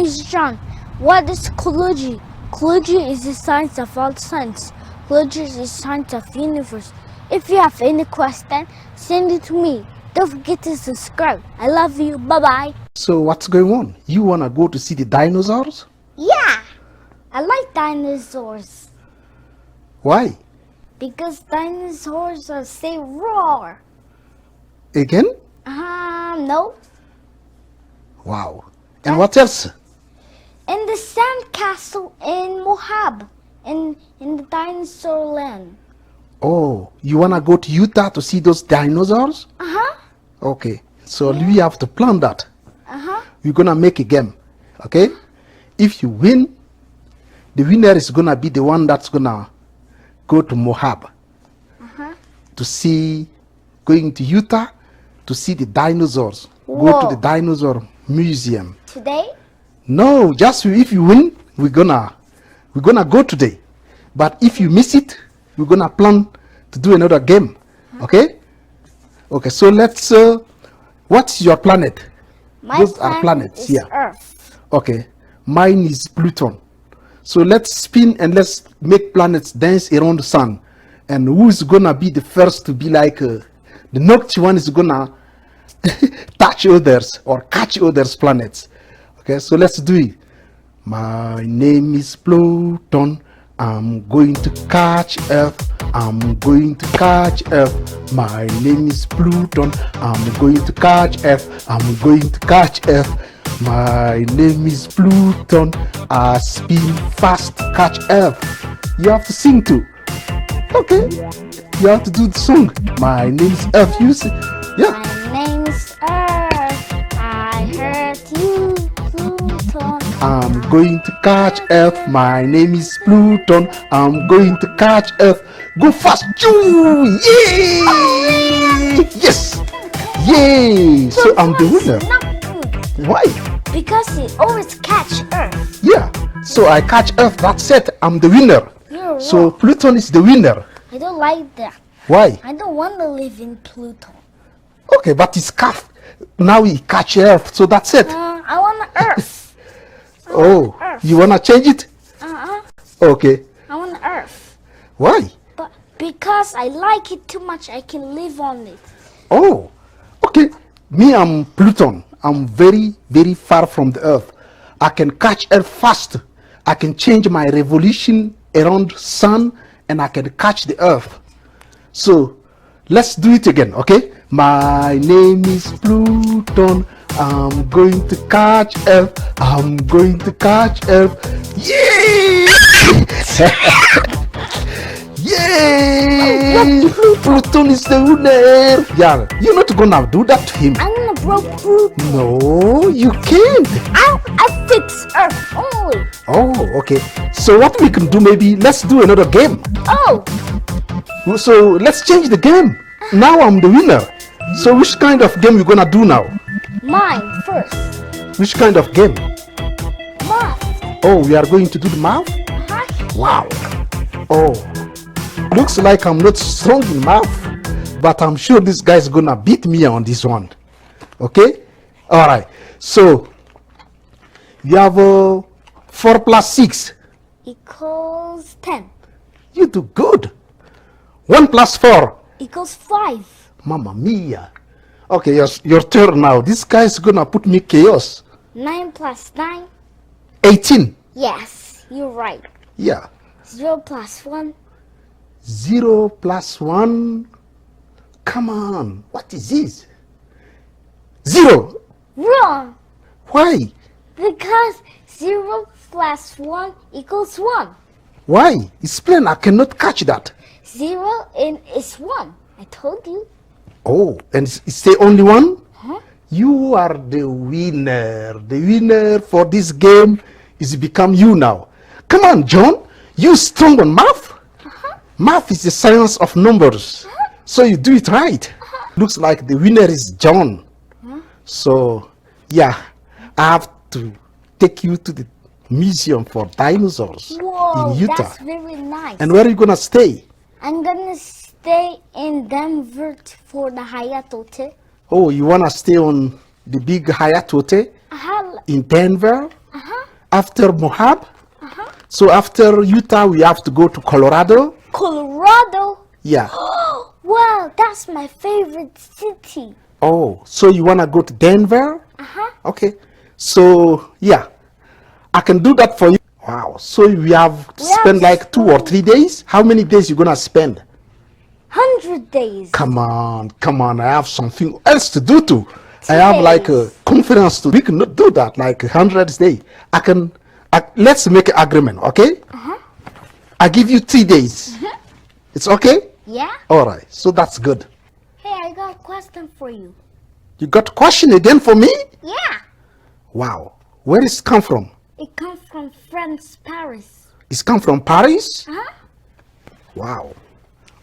is John. What is Chrology? Chrology is the science of all science. Chrology is the science of the universe. If you have any question, send it to me. Don't forget to subscribe. I love you. Bye-bye. So what's going on? You want to go to see the dinosaurs? Yeah, I like dinosaurs. Why? Because dinosaurs say roar. Again? No. Wow. And what else? In the sand castle in Moab, in the dinosaur land. Oh, you want to go to Utah to see those dinosaurs? Okay. So we have to plan that. We're going to make a game. Okay? If you win, the winner is going to be the one that's going to go to Moab to see, going to Utah to see the dinosaurs. Whoa. Go to the dinosaur museum. Today? No, just if you win, we're gonna go today. But if you miss it, we're gonna plan to do another game. Okay? Okay, so let's what's your planet? My Those are planets, is yeah. Earth. Okay. Mine is Pluton. So let's spin and let's make planets dance around the sun. And who's gonna be the first to be like the next one is gonna touch others or catch others planets. Okay, so let's do it. My name is Pluton. I'm going to catch Earth. I'm going to catch Earth. My name is Pluton. I'm going to catch Earth. I'm going to catch Earth. My name is Pluton. I spin fast, catch Earth. You have to sing too. Okay, you have to do the song. My name is Earth. You sing. Yeah. My name is Earth. I heard you, Pluton. I'm going to catch Earth. My name is Pluton. I'm going to catch Earth. Go fast. Choo! Yay! Yes! Yay! So I'm the winner. Why? Because it always catch Earth. Yeah. So I catch Earth. That's it. I'm the winner. You're So wrong. Pluton is the winner. I don't like that. Why? I don't want to live in Pluton. Okay, but it's cat. Now he catch Earth. So that's it. I want Earth. Oh, Earth. you wanna change it? Okay. I want Earth. Why? But because I like it too much, I can live on it. Oh, okay. Me, I'm Pluton. I'm very, very far from the Earth. I can catch Earth fast. I can change my revolution around sun, and I can catch the Earth. So, let's do it again, okay? My name is Pluton. I'm going to catch Earth. I'm going to catch Earth. Yay! Yay! Pluton is the winner. Yeah, you're not gonna do that to him. I'm gonna broke Pluton. No, you can't. I fix Earth only. Oh, okay. So what we can do, maybe let's do another game. Oh, So let's change the game. Now I'm the winner. So which kind of game you gonna do now? mine first. Which kind of game? Math. Oh, we are going to do the math? Wow. Oh, looks like I'm not strong in math, but I'm sure this guy's gonna beat me on this one. Okay? All right. So you have 4 plus 6. Equals 10. You do good. 1 plus 4. Equals 5. Mamma mia. Okay, your turn now. This guy's gonna put me chaos. 9 plus 9. 18. Yes, you're right. Yeah. 0 plus 1. 0 plus 1. Come on. What is this? 0. Wrong. Why? Because 0 plus 1 equals 1. Why? It's plain. I cannot catch that. 0 is 1. I told you. Oh, and it's the only one? You are the winner. The winner for this game is become you now. Come on, John. You strong on math? Math is the science of numbers. So you do it right. Looks like the winner is John. So, yeah, I have to take you to the museum for dinosaurs Whoa, in Utah. that's very nice. And where are you going to stay? I'm gonna stay in Denver for the Hyatt Hotel. Oh, you want to stay on the big Hyatt Hotel in Denver? after Mohab. So after Utah, we have to go to Colorado. Colorado? Yeah. Wow, that's my favorite city. Oh, so you want to go to Denver? Okay. So, yeah, I can do that for you. Wow. So we have to spend like 2 or 3 days. How many days you going to spend? 100 days. Come on, come on. I have something else to do too. I have like a conference to. We cannot do that like 100 days. Let's make an agreement, okay? I give you 3 days. It's okay? Yeah. All right. So that's good. Hey, I got a question for you. You got a question again for me? Yeah. Wow. Where is it come from? It comes from France, Paris. It's come from Paris? Wow.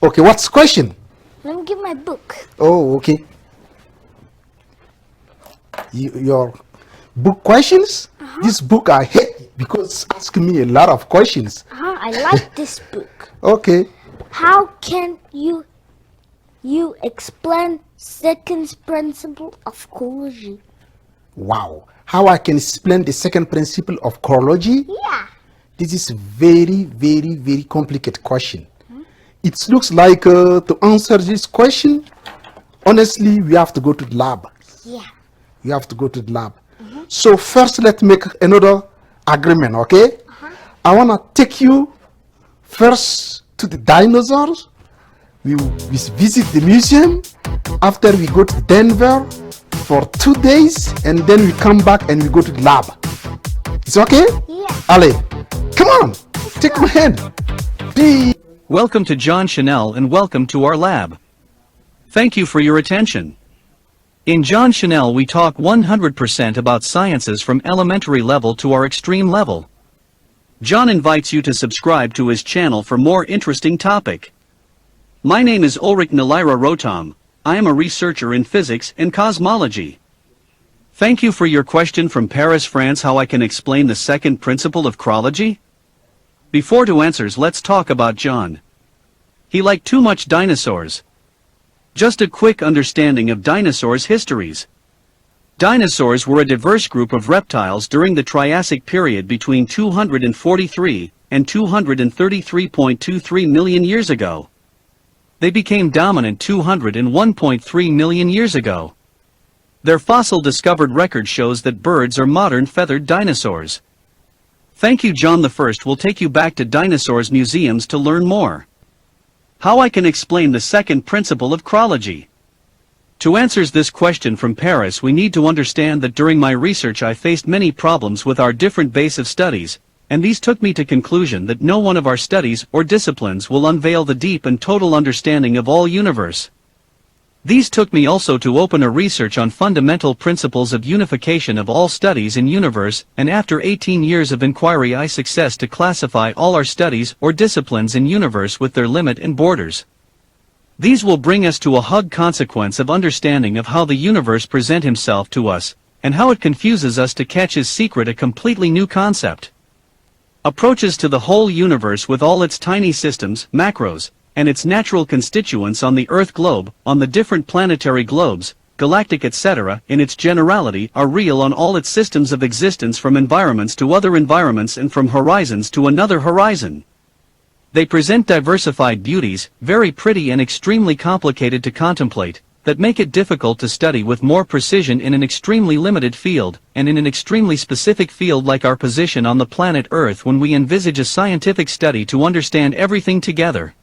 Okay, what's the question? Let me get my book. Oh, okay. Your book questions? This book I hate because it's asking me a lot of questions. I like this book. Okay. How can you explain second principle of chrology? Wow. How I can explain the second principle of chrology? Yeah. This is very, very, very complicated question. It looks like to answer this question, honestly, we have to go to the lab. Yeah. You have to go to the lab. So first, let's make another agreement, okay? I want to take you first to the dinosaurs. We visit the museum. After we go to Denver for 2 days, and then we come back and we go to the lab. It's okay? Yeah. Ale, come on, take my hand. Please. Welcome to John Chanel and welcome to our lab. Thank you for your attention. In John Chanel we talk 100% about sciences from elementary level to our extreme level. John invites you to subscribe to his channel for more interesting topic. My name is Ulrich Nalira Rotom. I am a researcher in physics and cosmology. Thank you for your question from Paris, France. How I can explain the second principle of chrology? Before to answers, let's talk about John. He liked too much dinosaurs. Just a quick understanding of dinosaurs' histories. Dinosaurs were a diverse group of reptiles during the Triassic period between 243 and 233.23 million years ago. They became dominant 201.3 million years ago. Their fossil discovered record shows that birds are modern feathered dinosaurs. Thank you. John the First will take you back to dinosaurs museums to learn more. How I can explain the second principle of chrology. To answer this question from Paris, we need to understand that during my research I faced many problems with our different base of studies, and these took me to conclusion that no one of our studies or disciplines will unveil the deep and total understanding of all universe. These took me also to open a research on fundamental principles of unification of all studies in universe, and after 18 years of inquiry I success to classify all our studies or disciplines in universe with their limit and borders. These will bring us to a hug consequence of understanding of how the universe present himself to us, and how it confuses us to catch his secret, a completely new concept. Approaches to the whole universe with all its tiny systems, macros, and its natural constituents on the Earth globe, on the different planetary globes, galactic etc., in its generality, are real on all its systems of existence, from environments to other environments and from horizons to another horizon. They present diversified beauties, very pretty and extremely complicated to contemplate, that make it difficult to study with more precision in an extremely limited field, and in an extremely specific field like our position on the planet Earth when we envisage a scientific study to understand everything together.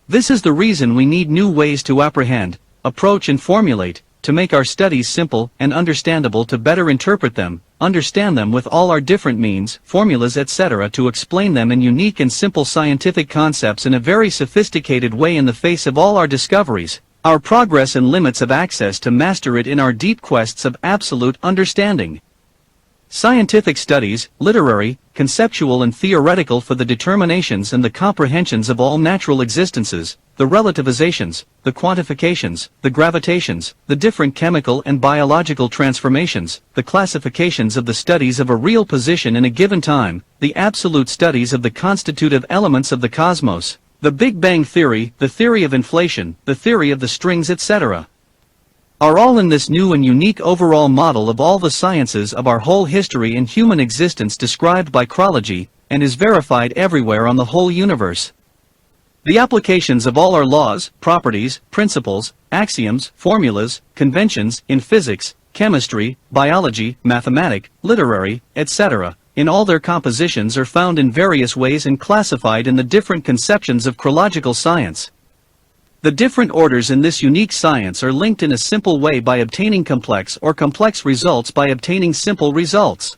This is the reason we need new ways to apprehend, approach and formulate, to make our studies simple and understandable, to better interpret them, understand them with all our different means, formulas etc., to explain them in unique and simple scientific concepts in a very sophisticated way in the face of all our discoveries, our progress and limits of access, to master it in our deep quests of absolute understanding. Scientific studies, literary, conceptual and theoretical, for the determinations and the comprehensions of all natural existences, the relativizations, the quantifications, the gravitations, the different chemical and biological transformations, the classifications of the studies of a real position in a given time, the absolute studies of the constitutive elements of the cosmos, the Big Bang theory, the theory of inflation, the theory of the strings etc. are all in this new and unique overall model of all the sciences of our whole history and human existence described by Chrology, and is verified everywhere on the whole universe. The applications of all our laws, properties, principles, axioms, formulas, conventions, in physics, chemistry, biology, mathematics, literary, etc., in all their compositions are found in various ways and classified in the different conceptions of chrological science. The different orders in this unique science are linked in a simple way by obtaining complex or complex results by obtaining simple results.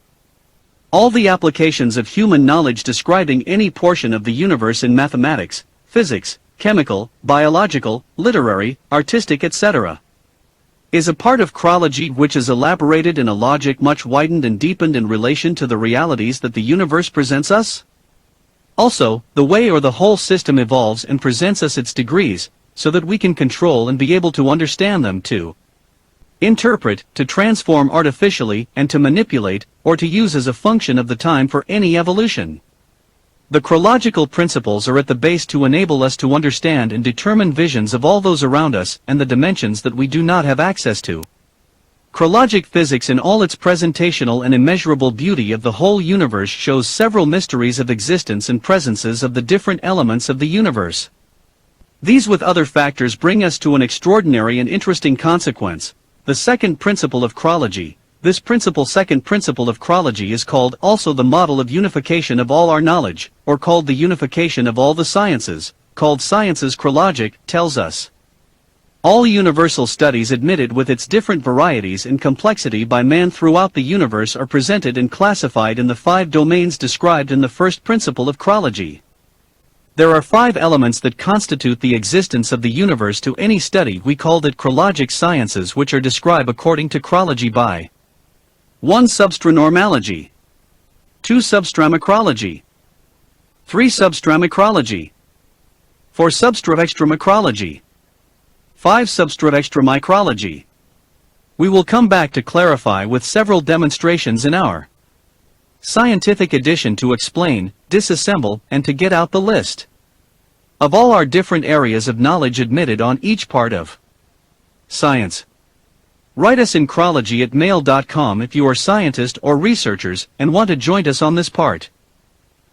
All the applications of human knowledge describing any portion of the universe in mathematics, physics, chemical, biological, literary, artistic, etc., is a part of Chrology, which is elaborated in a logic much widened and deepened in relation to the realities that the universe presents us. Also, the way or the whole system evolves and presents us its degrees, so that we can control and be able to understand them, to interpret, to transform artificially, and to manipulate, or to use as a function of the time for any evolution. The chrological principles are at the base to enable us to understand and determine visions of all those around us and the dimensions that we do not have access to. Chrologic physics in all its presentational and immeasurable beauty of the whole universe shows several mysteries of existence and presences of the different elements of the universe. These with other factors bring us to an extraordinary and interesting consequence, the second principle of Chrology. This second principle of Chrology is called also the model of unification of all our knowledge, or called the unification of all the sciences, called sciences chrologic, tells us. All universal studies admitted with its different varieties and complexity by man throughout the universe are presented and classified in the 5 domains described in the first principle of Chrology. There are 5 elements that constitute the existence of the universe to any study. We called it chrologic sciences, which are described according to Chrology by 1. Substranormalogy, 2. Substramicrology, 3. Substramicrology, 4. Substravextramicrology, 5. Substravextramicrology. We will come back to clarify with several demonstrations in our scientific edition to explain, disassemble, and to get out the list of all our different areas of knowledge admitted on each part of science. Write us in chrology@mail.com if you are scientists or researchers and want to join us on this part.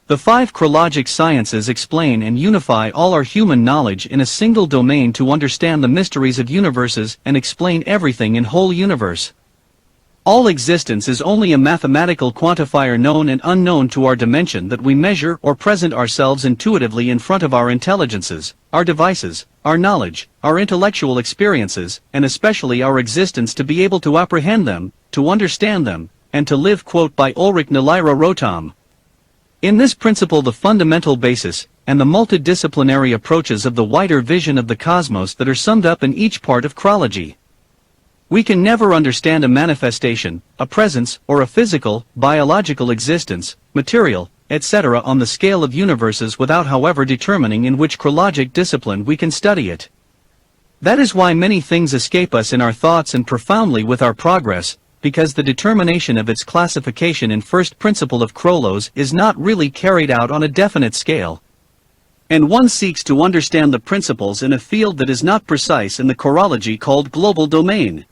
The 5 chrologic sciences explain and unify all our human knowledge in a single domain to understand the mysteries of universes and explain everything in whole universe. All existence is only a mathematical quantifier known and unknown to our dimension that we measure or present ourselves intuitively in front of our intelligences, our devices, our knowledge, our intellectual experiences, and especially our existence to be able to apprehend them, to understand them, and to live. Quote by Ulrich Nalira Rotom. In this principle the fundamental basis, and the multidisciplinary approaches of the wider vision of the cosmos that are summed up in each part of Chrology. We can never understand a manifestation, a presence, or a physical, biological existence, material, etc. on the scale of universes without however determining in which chrologic discipline we can study it. That is why many things escape us in our thoughts and profoundly with our progress, because the determination of its classification in first principle of Chrolos is not really carried out on a definite scale. And one seeks to understand the principles in a field that is not precise in the chorology called global domain.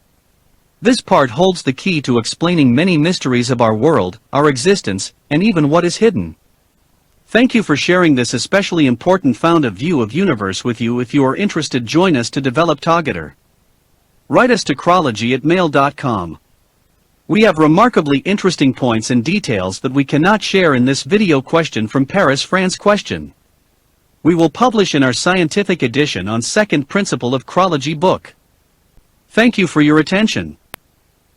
This part holds the key to explaining many mysteries of our world, our existence, and even what is hidden. Thank you for sharing this especially important found of view of universe with you. If you are interested, join us to develop together. Write us to chrology@mail.com. We have remarkably interesting points and details that we cannot share in this video. Question from Paris, France. Question. We will publish in our scientific edition on Second Principle of Chrology book. Thank you for your attention.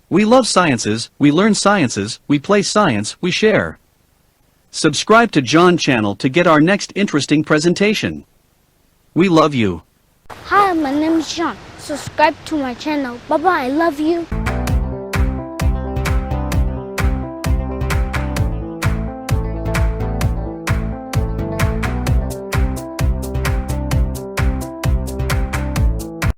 We love sciences, we learn sciences, we play science, we share. Subscribe to John channel to get our next interesting presentation. We love you. Hi, my name is John. Subscribe to my channel. Bye bye. I love you.